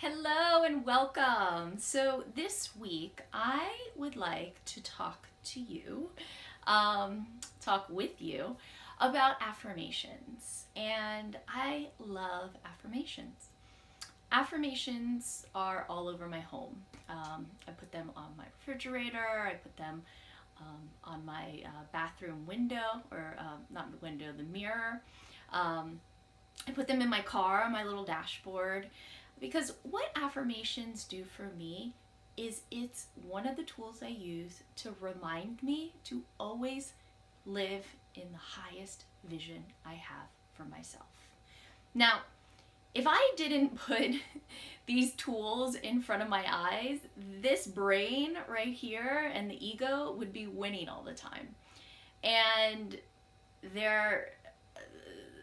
Hello and welcome. So this week I would like to talk to you, talk with you about affirmations. And I love affirmations. Affirmations are all over my home. I put them on my refrigerator, I put them on my bathroom window, or not the window, the mirror. I put them in my car on my little dashboard because what affirmations do for me is it's one of the tools I use to remind me to always live in the highest vision I have for myself. Now, if I didn't put these tools in front of my eyes, this brain right here and the ego would be winning all the time. And there,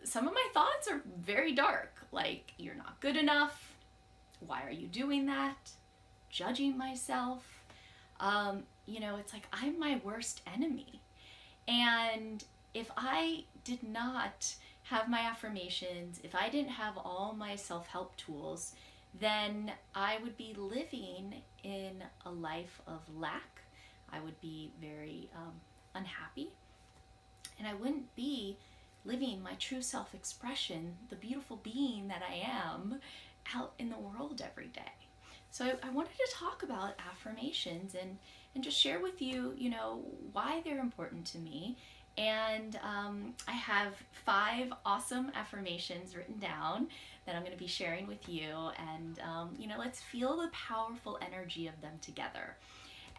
some of my thoughts are very dark, like, you're not good enough. Why are you doing that? Judging myself. It's like I'm my worst enemy. And if I did not have my affirmations, if I didn't have all my self-help tools, then I would be living in a life of lack. I would be very unhappy. And I wouldn't be living my true self-expression, the beautiful being that I am, out in the world every day. So I wanted to talk about affirmations and just share with you, why they're important to me. And I have 5 awesome affirmations written down that I'm going to be sharing with you. And, let's feel the powerful energy of them together.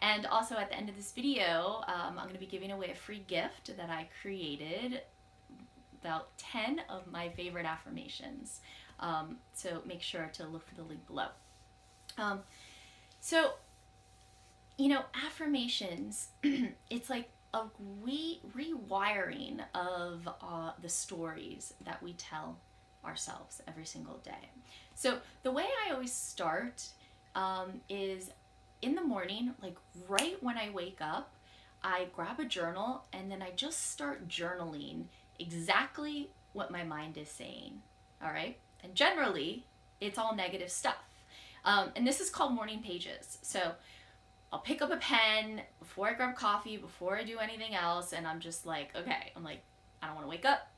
And also at the end of this video, I'm going to be giving away a free gift that I created, about 10 of my favorite affirmations. So make sure to look for the link below. Affirmations, it's like a rewiring of the stories that we tell ourselves every single day. So the way I always start is in the morning, like right when I wake up, I grab a journal and then I just start journaling exactly what my mind is saying. All right? And generally, it's all negative stuff. And this is called morning pages. So I'll pick up a pen before I grab coffee, before I do anything else, and I'm just like, okay, I don't want to wake up.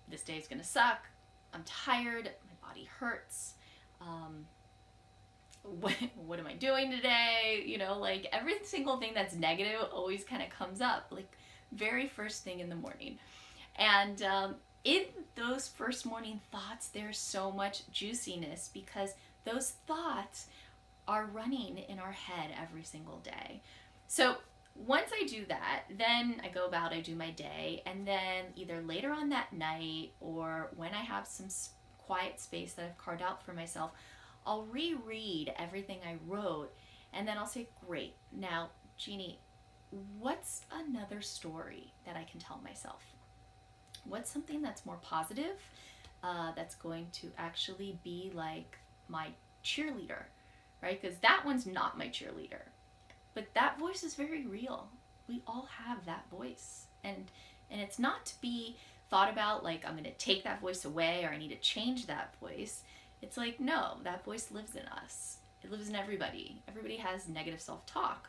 This day's gonna suck. I'm tired. My body hurts. What am I doing today? Every single thing that's negative always kind of comes up, like very first thing in the morning. And in those first morning thoughts, there's so much juiciness because those thoughts are running in our head every single day. So once I do that, then I go about, I do my day, and then either later on that night or when I have some quiet space that I've carved out for myself, I'll reread everything I wrote, and then I'll say, great, now, Jeannie, what's another story that I can tell myself? What's something that's more positive, that's going to actually be like my cheerleader, right? Because that one's not my cheerleader. But that voice is very real. We all have that voice. And it's not to be thought about like I'm going to take that voice away or I need to change that voice. It's like, no, that voice lives in us. It lives in everybody. Everybody has negative self-talk.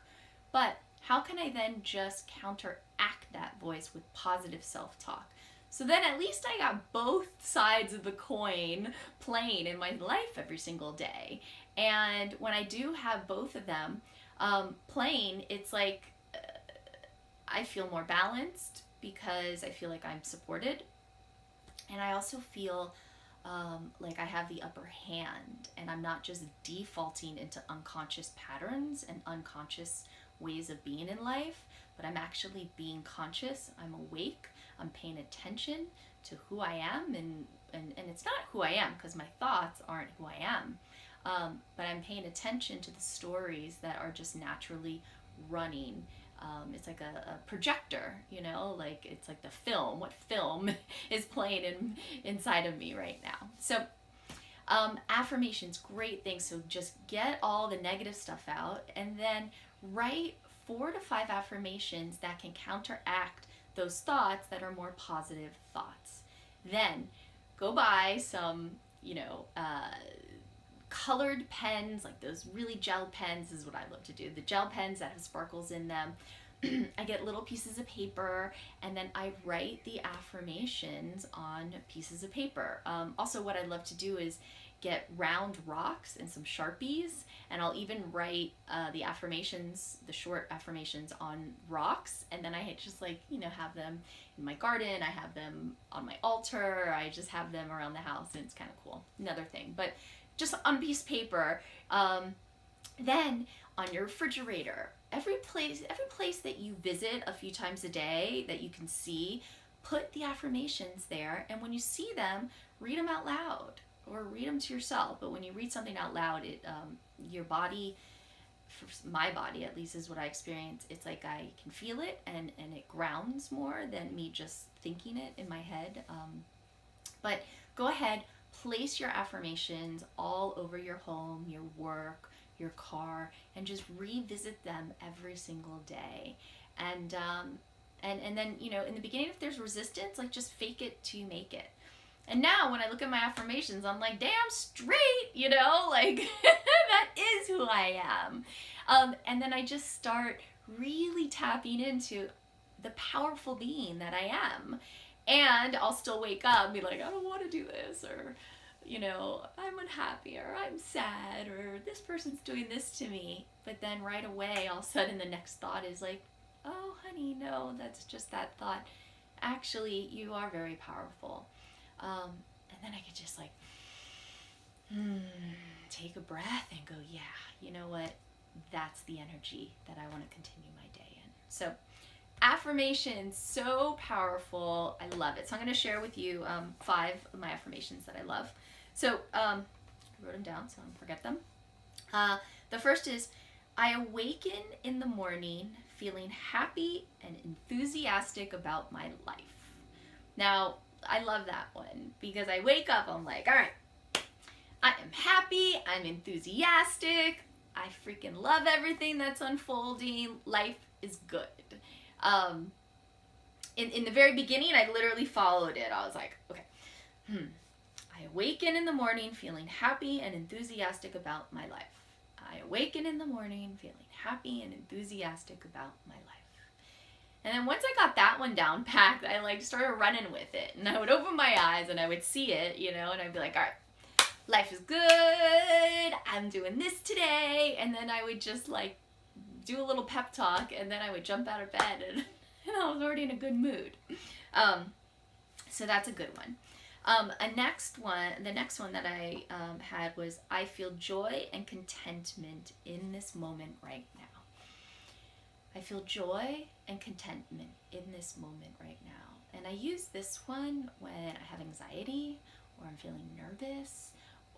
But how can I then just counteract that voice with positive self-talk? So then at least I got both sides of the coin playing in my life every single day. And when I do have both of them playing, it's like I feel more balanced because I feel like I'm supported. And I also feel like I have the upper hand and I'm not just defaulting into unconscious patterns and unconscious ways of being in life, but I'm actually being conscious, I'm awake, I'm paying attention to who I am, and it's not who I am because my thoughts aren't who I am, but I'm paying attention to the stories that are just naturally running. It's like a projector, like it's like the film, what film is playing inside of me right now. So affirmations, great things. So just get all the negative stuff out and then write 4 to 5 affirmations that can counteract those thoughts that are more positive thoughts. Then go buy some, colored pens, like those really gel pens is what I love to do. The gel pens that have sparkles in them. I get little pieces of paper, and then I write the affirmations on pieces of paper. Also, what I love to do is get round rocks and some Sharpies, and I'll even write the affirmations, the short affirmations on rocks, and then I just like, have them in my garden, I have them on my altar, I just have them around the house, and it's kind of cool. Another thing, but just on a piece of paper. Then on your refrigerator, every place that you visit a few times a day that you can see, put the affirmations there, and when you see them, read them out loud or read them to yourself. But when you read something out loud, it your body, for my body at least is what I experience, it's like I can feel it, and it grounds more than me just thinking it in my head. But go ahead, place your affirmations all over your home, your work, your car, and just revisit them every single day. And then, in the beginning, if there's resistance, like just fake it till you make it. And now when I look at my affirmations, I'm like, damn straight, like that is who I am. And then I just start really tapping into the powerful being that I am. And I'll still wake up and be like, I don't want to do this, or I'm unhappy, or I'm sad, or this person's doing this to me. But then right away, all of a sudden, the next thought is like, oh, honey, no, that's just that thought. Actually, you are very powerful. And then I could just like, take a breath and go, yeah, you know what? That's the energy that I want to continue my day in. So affirmations, so powerful. I love it. So I'm going to share with you 5 of my affirmations that I love. So I wrote them down so I don't forget them. The first is, I awaken in the morning feeling happy and enthusiastic about my life. Now, I love that one because I wake up, I'm like, all right, I am happy, I'm enthusiastic, I freaking love everything that's unfolding, life is good. In the very beginning, I literally followed it. I was like, okay, I awaken in the morning feeling happy and enthusiastic about my life. I awaken in the morning feeling happy and enthusiastic about my life. And then once I got that one down packed, I like started running with it. And I would open my eyes and I would see it, and I'd be like, all right, life is good, I'm doing this today. And then I would just like do a little pep talk, and then I would jump out of bed, and I was already in a good mood. So that's a good one. The next one that I had was, I feel joy and contentment in this moment right now. I feel joy and contentment in this moment right now. And I use this one when I have anxiety, or I'm feeling nervous,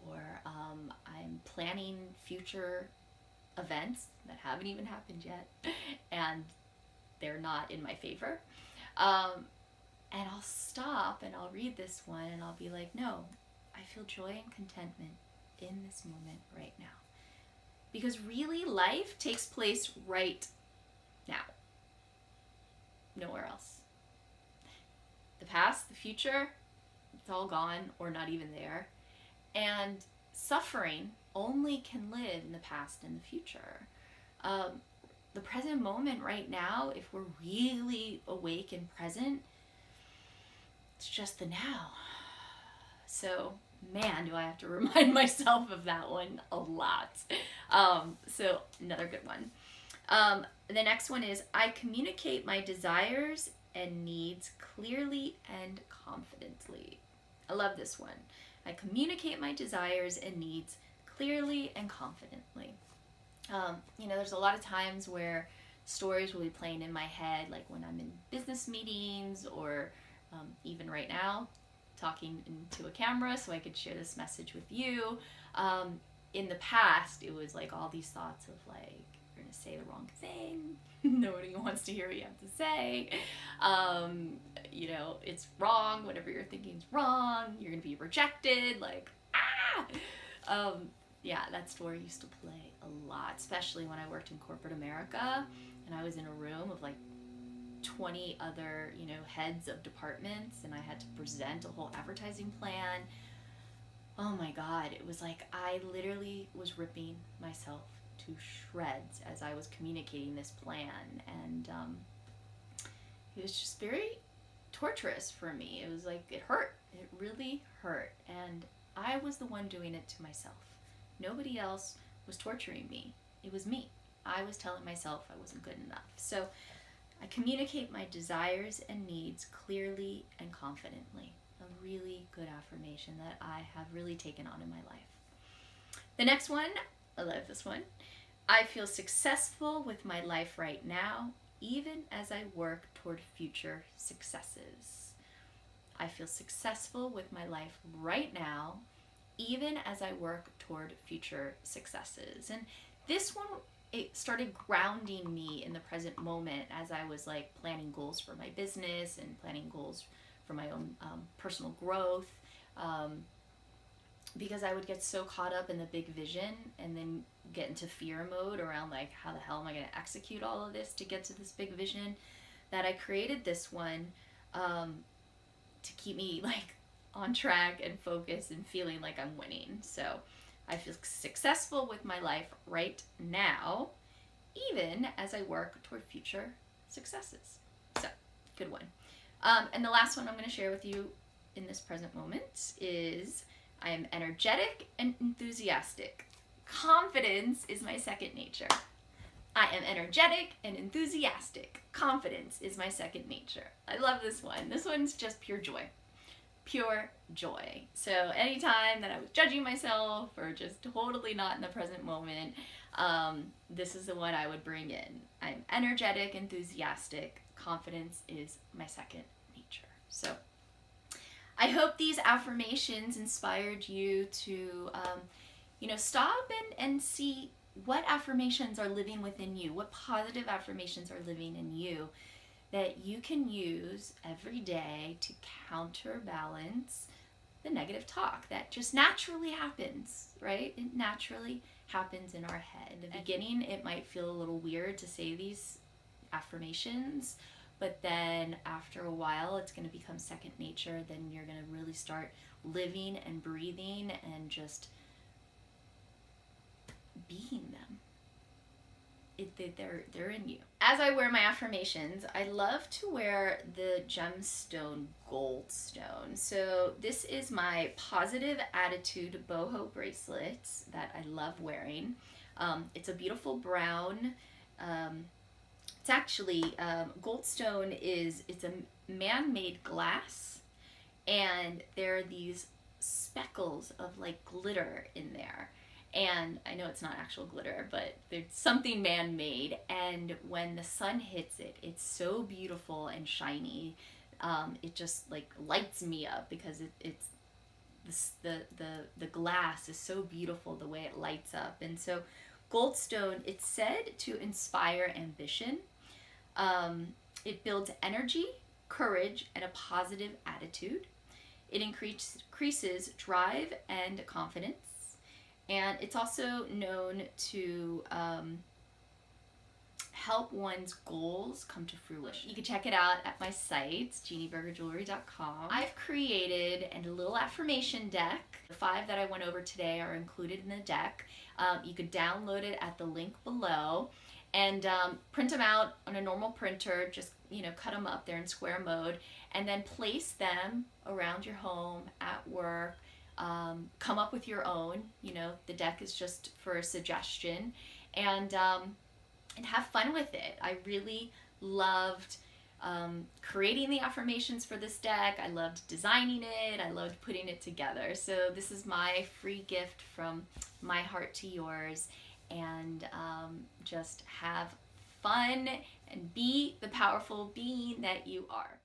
or I'm planning future events that haven't even happened yet, and they're not in my favor. And I'll stop and I'll read this one and I'll be like, no, I feel joy and contentment in this moment right now. Because really, life takes place right now. Nowhere else. The past, the future, it's all gone or not even there. And suffering only can live in the past and the future. The present moment right now, if we're really awake and present, it's just the now. So, man, do I have to remind myself of that one a lot. So, another good one. The next one is, I communicate my desires and needs clearly and confidently. I love this one. I communicate my desires and needs clearly and confidently. There's a lot of times where stories will be playing in my head, like when I'm in business meetings, or even right now, talking into a camera so I could share this message with you. In the past, it was like all these thoughts of like, you're going to say the wrong thing. Nobody wants to hear what you have to say. It's wrong. Whatever you're thinking is wrong. You're going to be rejected. Like, that story used to play a lot, especially when I worked in corporate America and I was in a room of like 20 other, heads of departments, and I had to present a whole advertising plan. oh my God, it was like I literally was ripping myself to shreds as I was communicating this plan. And it was just very torturous for me. It was like, it hurt. It really hurt. And I was the one doing it to myself. Nobody else was torturing me. It was me. I was telling myself I wasn't good enough. So I communicate my desires and needs clearly and confidently. A really good affirmation that I have really taken on in my life. The next one, I love this one. I feel successful with my life right now, even as I work toward future successes. I feel successful with my life right now, even as I work toward future successes. And this one, it started grounding me in the present moment as I was like planning goals for my business and planning goals for my own personal growth, because I would get so caught up in the big vision and then get into fear mode around like, how the hell am I going to execute all of this to get to this big vision, that I created this one to keep me like on track and focused and feeling like I'm winning. So I feel successful with my life right now, even as I work toward future successes. So, good one. And the last one I'm going to share with you in this present moment is, I am energetic and enthusiastic. Confidence is my second nature. I am energetic and enthusiastic. Confidence is my second nature. I love this one. This one's just pure joy. Pure joy. So anytime that I was judging myself or just totally not in the present moment, this is the one I would bring in. I'm energetic, enthusiastic. Confidence is my second nature. So I hope these affirmations inspired you to, stop and see what affirmations are living within you, what positive affirmations are living in you that you can use every day to counterbalance the negative talk that just naturally happens, right? It naturally happens in our head. In the beginning, it might feel a little weird to say these affirmations, but then after a while, it's going to become second nature. Then you're going to really start living and breathing and just being them. They're in you. As I wear my affirmations, I love to wear the gemstone goldstone. So this is my positive attitude boho bracelet that I love wearing. It's a beautiful brown. It's actually goldstone it's a man-made glass, and there are these speckles of like glitter in there. And I know it's not actual glitter, but there's something man-made. And when the sun hits it, it's so beautiful and shiny. It just like lights me up because the glass is so beautiful the way it lights up. And so goldstone, it's said to inspire ambition. It builds energy, courage, and a positive attitude. It increases drive and confidence. And it's also known to help one's goals come to fruition. You can check it out at my site, jeanniebergerjewelry.com. I've created a little affirmation deck. The 5 that I went over today are included in the deck. You could download it at the link below and print them out on a normal printer. Just cut them up there in square mode, and then place them around your home, at work. Come up with your own. The deck is just for a suggestion, and have fun with it. I really loved creating the affirmations for this deck. I loved designing it. I loved putting it together. So this is my free gift from my heart to yours, and just have fun and be the powerful being that you are.